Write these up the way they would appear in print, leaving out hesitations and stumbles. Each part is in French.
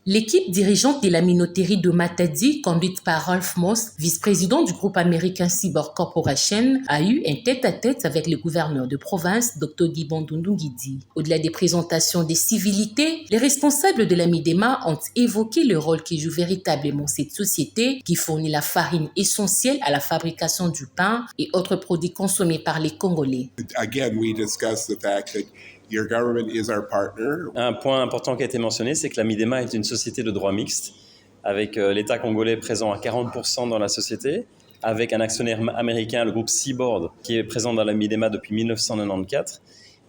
L'équipe dirigeante de la minoterie de Matadi, conduite par Rolf Moss, vice-président du groupe américain Seaboard Corporation, a eu un tête-à-tête avec le gouverneur de province, Dr Guy Bandundu-Nguidi. Au-delà des présentations des civilités, les responsables de la Midema ont évoqué le rôle que joue véritablement cette société qui fournit la farine essentielle à la fabrication du pain et autres produits consommés par les Congolais. Again, we discussed the fact that your government is our partner. Un point important qui a été mentionné, c'est que la Midema est une société de droit mixte, avec l'État congolais présent à 40% dans la société, avec un actionnaire américain, le groupe Seaboard, qui est présent dans la Midema depuis 1994.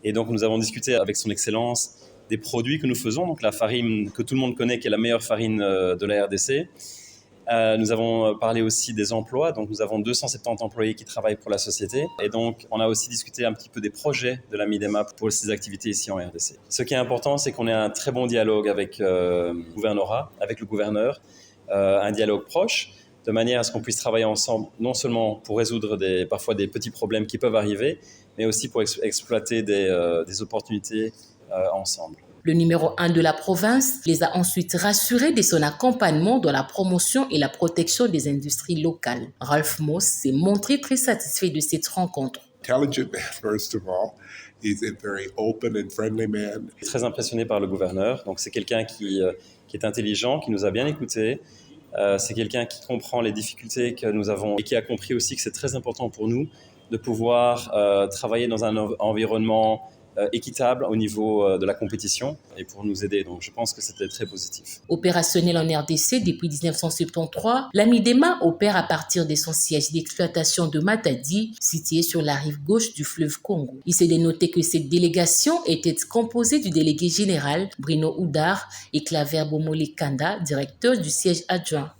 Et donc nous avons discuté avec son Excellence des produits que nous faisons, donc la farine que tout le monde connaît, qui est la meilleure farine de la RDC. Nous avons parlé aussi des emplois, donc nous avons 270 employés qui travaillent pour la société et donc on a aussi discuté un petit peu des projets de la Midema pour ses activités ici en RDC. Ce qui est important, c'est qu'on ait un très bon dialogue avec le gouvernorat, avec le gouverneur, un dialogue proche, de manière à ce qu'on puisse travailler ensemble, non seulement pour résoudre parfois des petits problèmes qui peuvent arriver, mais aussi pour exploiter des opportunités ensemble. Le numéro 1 de la province les a ensuite rassurés de son accompagnement dans la promotion et la protection des industries locales. Rolf Moss s'est montré très satisfait de cette rencontre. Intelligent man, first of all. He's a very open and friendly man. Très impressionné par le gouverneur. Donc c'est quelqu'un qui est intelligent, qui nous a bien écoutés. C'est quelqu'un qui comprend les difficultés que nous avons et qui a compris aussi que c'est très important pour nous de pouvoir travailler dans un environnement équitable au niveau de la compétition et pour nous aider. Donc, je pense que c'était très positif. Opérationnel en RDC depuis 1973, la Midema opère à partir de son siège d'exploitation de Matadi, situé sur la rive gauche du fleuve Congo. Il s'est dénoté que cette délégation était composée du délégué général Bruno Oudar et Claver Bomolé Kanda, directeur du siège adjoint.